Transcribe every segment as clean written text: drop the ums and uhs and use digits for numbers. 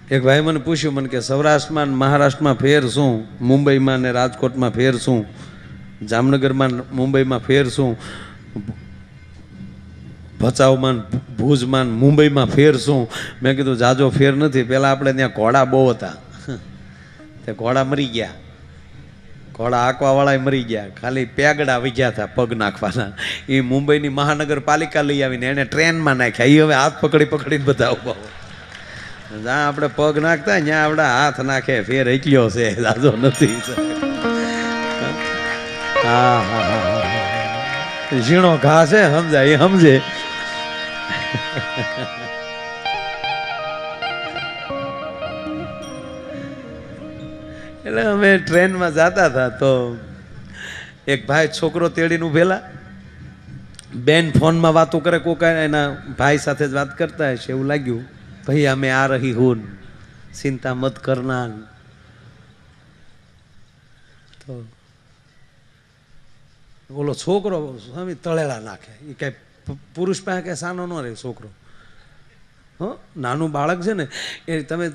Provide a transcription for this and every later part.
એક ભાઈ મને પૂછ્યું મને કે સૌરાષ્ટ્રમાં મહારાષ્ટ્રમાં ફેર શું, મુંબઈમાં ને રાજકોટમાં ફેર શું, જામનગરમાં મુંબઈમાં ફેર શું, ભચાઉમાં ભુજમાં મુંબઈમાં ફેર શું? મેં કીધું જાજો ફેર નથી. પહેલાં આપણે ત્યાં ઘોડા બહુ હતા, તે ઘોડા મરી ગયા, ઘોડા હાંકવાવાળા મરી ગયા, ખાલી પેગડા વિજ્યા હતા પગ નાખવાના. એ મુંબઈની મહાનગરપાલિકા લઈ આવીને એને ટ્રેનમાં નાખ્યા. એ હવે હાથ પકડી પકડીને બધા ઉભા હોય. જ્યાં આપણે પગ નાખતા ત્યાં આપણે હાથ નાખે. ફેર એટલો છે, જાજો નથી. હા હા હા, ઝીણો ઘા છે, સમજાય એ સમજે. એટલે અમે ટ્રેનમાં જતા હતા તો એક ભાઈ છોકરો તેડીને ઉભેલા, બેન ફોનમાં વાતો કરે, કોકા એના ભાઈ સાથે જ વાત કરતા હશે એવું લાગ્યું. ભાઈ અમે આ રહી હું, ચિંતા મત કરના. તો ઓલો છોકરો સ્વામી તળેલા નાખે. એ કઈ પુરુષ પાસે કઈ સાનો ન રહે છોકરો. નાનું બાળક છે ને એ તમે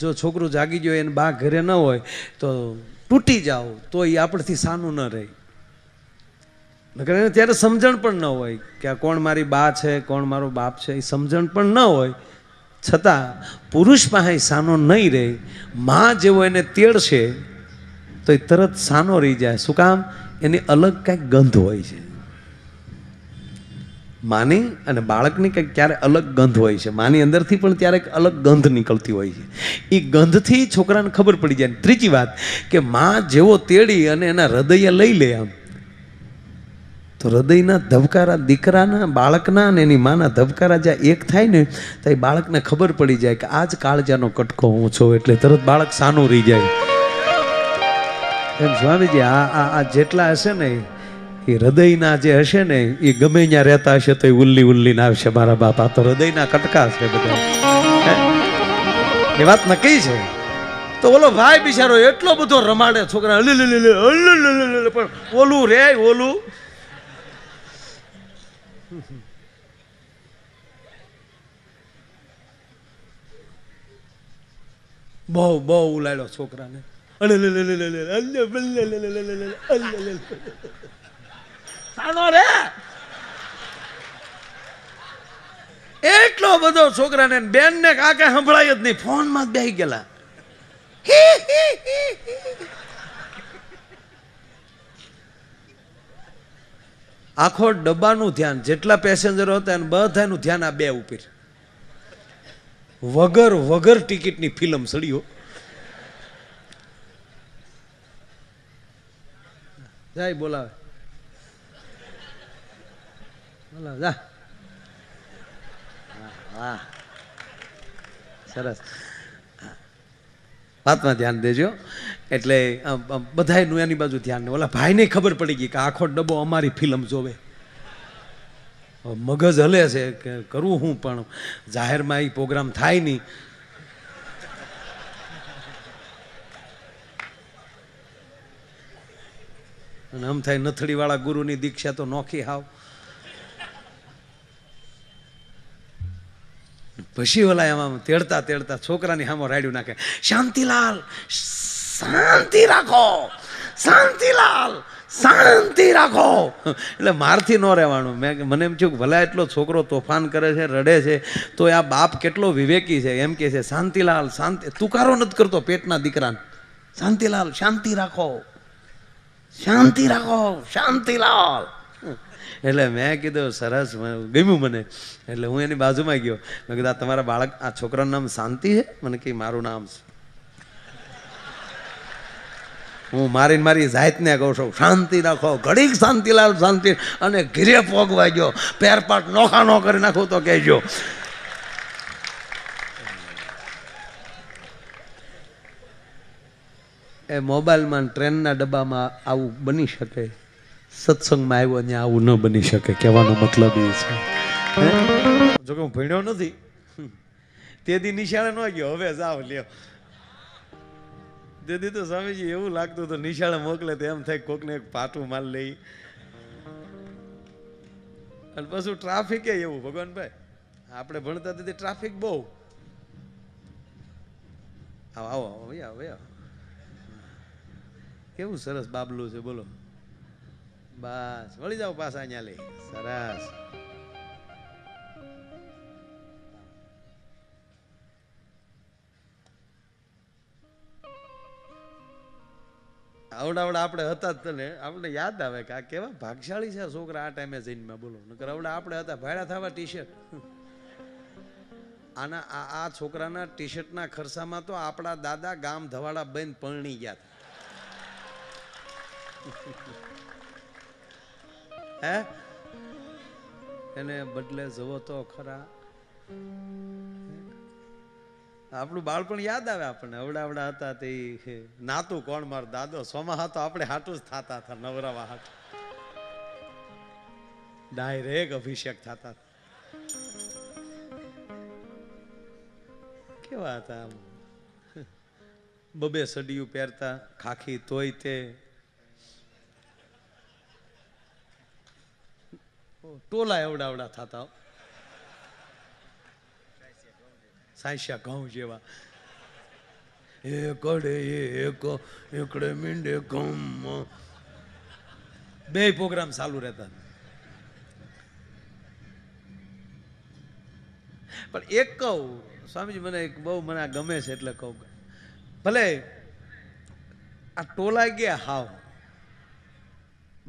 જો છોકરું જાગી ગયો એને બા ઘરે ન હોય તો તૂટી જાઓ તો એ આપણથી સાનું ન રહે. ત્યારે સમજણ પણ ન હોય કે આ કોણ મારી બા છે, કોણ મારો બાપ છે, એ સમજણ પણ ન હોય. છતાં પુરુષ પાસે સાનો નહીં રહે. માં જેવો એને તેડશે તો એ તરત સાનો રહી જાય. શું કામ? એની અલગ કંઈક ગંધ હોય છે. માની અને બાળકની કંઈક ક્યારે અલગ ગંધ હોય છે. માની અંદરથી પણ ત્યારે અલગ ગંધ નીકળતી હોય છે. એ ગંધથી છોકરાને ખબર પડી જાય. ત્રીજી વાત કે માં જેવો તેડી અને એના હૃદય લઈ લે આમ, તો હૃદયના ધબકારા દીકરાના બાળકના અને એની માના ધબકારા જ્યાં એક થાય ને તો એ બાળકને ખબર પડી જાય કે આ જ કાળજાનો કટકો હું છું. એટલે તરત બાળક સાનું રહી જાય. એમ સ્વામીજી આ જેટલા હશે ને એ હૃદયના જે હશે ને એ ગમે ત્યાં રહેતા હશે તો એ ઉલ્લી ઉલ્લીને આવશે. મારા બાપા તો હૃદયના કટકા છે બધા, એ વાત નક્કી છે. તો ઓલો ભાઈ બિચારો એટલો બધો રમાડે છોકરા, પણ ઓલું રે ઓલું બહુ બહુ ઉલાડ્યો છોકરાને. એટલો બધો છોકરાને બેન ને કાકા સંભળાય જ નહીં, ફોન માં બેહી ગયેલા. આખો ડબ્બાનું ધ્યાન, જેટલા પેસેન્જરો હતા એને બધાનું ધ્યાન આ બે ઉપર. વગર ટિકિટની ફિલ્મ સડ્યો. જાય બોલાવે જા. વાહ, સરસ. વાતમાં ધ્યાન દેજો. એટલે બધાયનું એની બાજુ ધ્યાન ને ઓલા ભાઈને ખબર પડી ગઈ કે આખો ડબ્બો અમારી ફિલ્મ જોવે. મગજ હલે છે કે કરવું હું, પણ જાહેરમાં એ પ્રોગ્રામ થાય નહીં. અને આમ થાય નથડી વાળા ગુરુની દીક્ષા તો નોખી હાવ. પછી ઓલા એમાં તેડતા તેડતા છોકરાની સામે રાડ્યું નાખે, શાંતિલાલ શાંતિ રાખો, શાંતિલાલ શાંતિ રાખો. એટલે મારથી ન રહેવાનું. મને એમ થયું કે ભલા એટલો છોકરો તોફાન કરે છે, રડે છે, તો આ બાપ કેટલો વિવેકી છે. એમ કે છે શાંતિલાલ શાંતિ, તુકારો નથી કરતો પેટના દીકરાને. શાંતિલાલ શાંતિ રાખો, શાંતિ રાખો, શાંતિલાલ. એટલે મેં કીધું સરસ, ગમ્યું મને. એટલે હું એની બાજુમાં ગયો. મેં કીધું આ તમારા બાળક, આ છોકરાનું નામ શાંતિ છે? મને કે મારું નામ છે. હું મારી જાતને કહું છું શાંતિ રાખો, ઘડીક શાંતિલાલ શાંતિ, અને ઘીરે પોગવા ગયો. પેરપાટ નોખા નો કરી નાખું તો કહેજો. એ મોબાઈલમાં ટ્રેનના ડબ્બામાં આવું બની શકે, સત્સંગમાં આવ્યો ત્યાં આવું ન બની શકે. કહેવાનો મતલબ એ છે. જોકે હું ભણ્યો નથી, તેથી નિશાળે ન ગયો. હવે જાવ લ્યો. તેથી તો સ્વામીજી એવું લાગતું હતું નિશાળે મોકલે તો એમ થાય કોકને એક પાટું માલ લઈ. અને પાછું ટ્રાફિક એવું ભગવાનભાઈ, આપણે ભણતા તેથી ટ્રાફિક બહુ. આવો આવો આવો આવો. કેવું સરસ બાબલું છે બોલો. બસ વળી જાઓ પાછા અહીંયા લઈ. સરસ. આવડા આપણે હતા જ તને આપણે યાદ આવે કે આ કેવા ભાગશાળી છે છોકરા આ ટાઈમે જઈને બોલો નકર આવડા આપણે હતા ભાડા થવા ટી શર્ટ. આના આ છોકરાના ટી શર્ટના ખર્ચામાં તો આપણા દાદા ગામ ધવાડા બંધ પરણી ગયા હતા. હે એને બદલે જવો તો ખરા. આપણું બાળપણ યાદ આવે આપણને. અવડા હતા તે નાતું કોણ મારો દાદો સોમા હતો આપણે હાટું જ થતા હતા નવરાવા હાટ ડાયરેક્ટ અભિષેક થતા. કેવા હતા આમ બબે સડિયું પહેરતા ખાખી તોય તે ટોલા એવડા થતા સાંસ્યા ઘઉં જેવા એકડે એક એકડે મીંડે ઘઉં બે પ્રોગ્રામ ચાલુ રહેતા. પણ એક કહું સ્વામીજી મને બહુ મને આ ગમે છે એટલે કહું ભલે આ ટોલા ગયા હાવ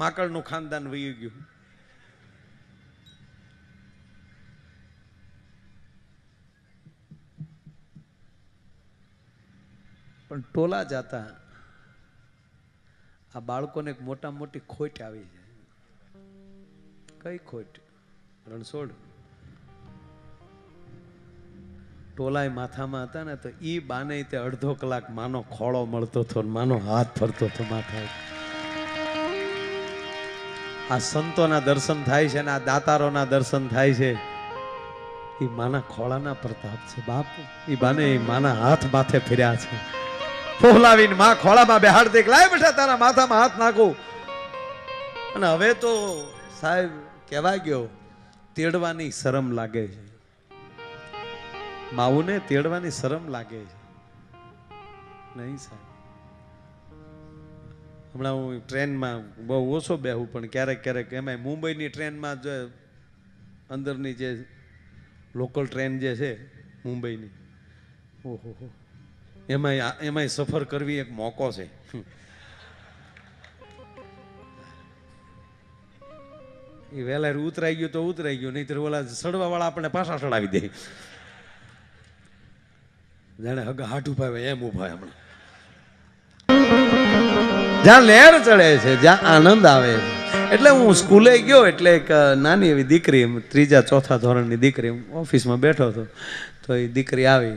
માકડનું ખાનદાન વહી ગયું પણ ટોલા જતા આ બાળકોને એક મોટા મોટી ખોટ આવી છે. કઈ ખોટ? રણછોડ ટોલાય માથામાં હતા ને તો ઈ બાને તે અડધો કલાક માનો ખોળો મળતો હતો માનો હાથ ફરતો હતો માથા. આ સંતોના દર્શન થાય છે ને આ દાતારોના દર્શન થાય છે એ માના ખોળાના પ્રતાપ છે બાપ. એ બાને માના હાથ માથે ફર્યા છે. ફોલાવીને માં ખોળામાં બેહાડ દે લાય બેઠા તારા માથામાં હાથ નાખું. અને હવે તો સાહેબ કહેવા ગયો તેડવાની શરમ લાગે છે. માવુને તેડવાની શરમ લાગે છે નહીં સાહેબ. હમણાં હું ટ્રેનમાં બહુ ઓછો બેહું પણ ક્યારેક ક્યારેક એમાં મુંબઈની ટ્રેનમાં જો અંદરની જે લોકલ ટ્રેન જે છે મુંબઈની ઓહો એમાંય સફર કરવી એક મોકો છે. એ વહેલા ઉતરાઈ ગયું તો ઉતરાઈ ગયું નહીં તો ઓલા સડવા વાળા આપણે પાછા ચડાવી દે જાણે હગા હાથ ઉભાવે એમ ઉભા હમણાં. જ્યાં લહેર ચડે છે જ્યાં આનંદ આવે છે. એટલે હું સ્કૂલે ગયો એટલે એક નાની એવી દીકરી ત્રીજા ચોથા ધોરણની દીકરી ઓફિસમાં બેઠો હતો તો એ દીકરી આવી.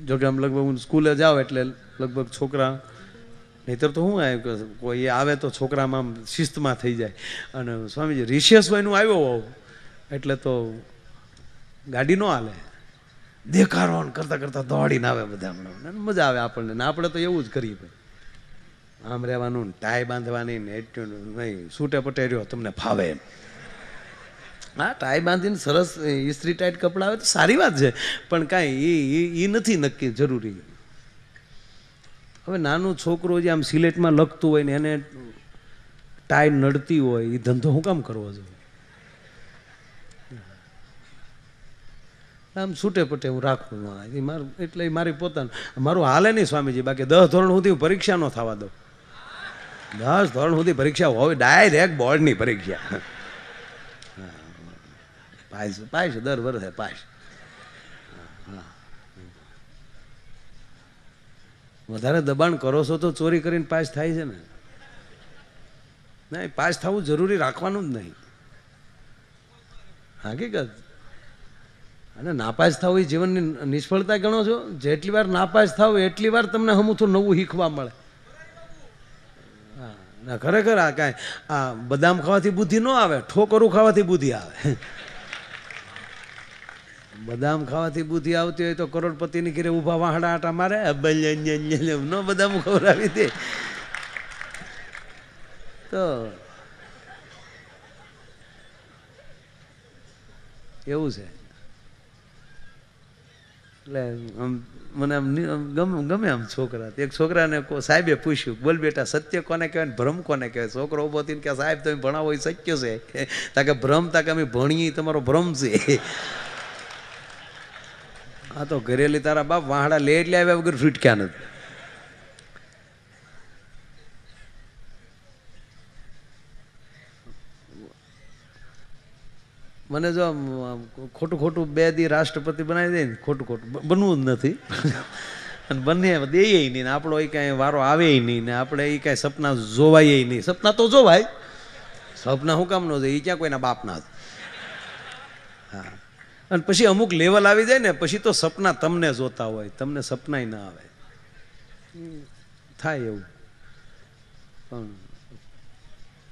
જોકે આમ લગભગ હું સ્કૂલે જાઉં એટલે લગભગ છોકરા નહીતર તો શું આવે કોઈ આવે તો છોકરામાં આમ શિસ્તમાં થઈ જાય. અને સ્વામીજી રિશેષ વયનું આવ્યો હોવ એટલે તો ગાડી ન હાલે દેખાડો કરતા કરતા દોડીને આવે બધા. હમણાં મજા આવે આપણને ને આપણે તો એવું જ કરીએ ભાઈ આમ રહેવાનું ટાઈ બાંધવાની ને એટલું નહીં સૂટે પટે રહ્યો તમને ફાવે એમ. હા ટાઈ બાંધીને સરસ ઇસ્ત્રી ટાઈટ કપડાં આવે તો સારી વાત છે પણ કાંઈ એ નથી નક્કી જરૂરી. હવે નાનું છોકરો જે આમ સિલેટમાં લખતું હોય ને એને ટાઈ નડતી હોય એ ધંધો હું કામ કરવો જોઈએ? આમ છૂટે પટે હું રાખું એ મારું એટલે મારી પોતાનું મારું હાલે નહીં સ્વામીજી. બાકી 10 ધોરણ સુધી પરીક્ષા ન થવા દો. 10 ધોરણ સુધી પરીક્ષા હોય ડાયરેક્ટ બોર્ડની પરીક્ષા પાસ દર વર્ષે પાસ. વધારે દબાણ કરો છો તો ચોરી કરીને પાસ થાય છે ને. નહીં પાસ થવું જરૂરી રાખવાનું જ નહીં હકીકત. અને નાપાસ થવું એ જીવનની નિષ્ફળતા ગણો છો. જેટલી વાર નાપાસ થાવ એટલી વાર તમને હમુથું નવું શીખવા મળે. હા ખરેખર આ કાંઈ આ બદામ ખાવાથી બુદ્ધિ ન આવે ઠોકરું ખાવાથી બુદ્ધિ આવે. બદામ ખાવાથી બુદ્ધિ આવતી હોય તો કરોડપતિની ઘરે ઊભા વાહડા આટા મારે ન બદામ ખવડાવી દે તો એવું છે. એટલે આમ મને આમ ગમે આમ છોકરા. એક છોકરાને સાહેબે પૂછ્યું, બોલ બેટા સત્ય કોને કહેવાય ને ભ્રમ કોને કહેવાય? છોકરો ઉભો થઈને કે સાહેબ તમે ભણાવો એ સત્ય છે, તાકે ભ્રમ તાકે અમે ભણીએ તમારો ભ્રમ છે. આ તો ઘરેલી તારા બાપ વાહડા લે એટલે આવ્યા વગર ફીટક્યા નથી. મને જો ખોટું ખોટું 2 દી રાષ્ટ્રપતિ બનાવી દે ને, ખોટું ખોટું બનવું જ નથી. અને બંને દે નહીં ને આપણો એ કાંઈ વારો આવે નહીં ને આપણે એ કાંઈ સપના જોવાય નહીં. સપના તો જોવાય, સપના શું કામ ન જાય? એ ક્યાં કોઈના બાપના. હા, અને પછી અમુક લેવલ આવી જાય ને પછી તો સપના તમને જોતા હોય, તમને સપનાય ના આવે. થાય એવું. પણ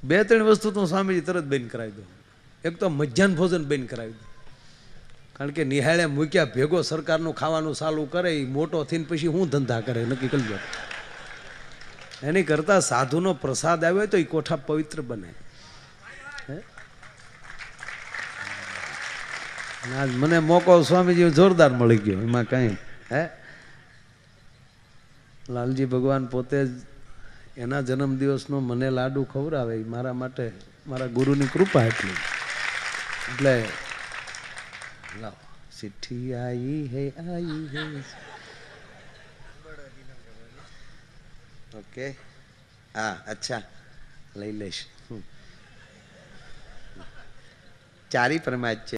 2-3 વસ્તુ તો સ્વામીજી તરત બંધ કરાવી દો. એક તો મધ્યાહન ભોજન બંધ કરાવી દો. કારણ કે નિહાળે મૂક્યા ભેગો સરકારનું ખાવાનું ચાલુ કરે, એ મોટો થઈને પછી શું ધંધા કરે નક્કી કરી દો. એની કરતાં સાધુનો પ્રસાદ આવ્યો તો એ કોઠા પવિત્ર બને. આજ મને મોકો સ્વામીજી જોરદાર મળી ગયો, એમાં કાંઈ લાલજી ભગવાન પોતે જ એના જન્મદિવસનો મને લાડુ ખવડાવે, મારા માટે મારા ગુરુની કૃપા એટલી. એટલે લાવ ચિઠ્ઠી આઈ હે આઈ હે. ઓકે, હા અચ્છા લઈ લઈશ. ચારી પરમાજ છે.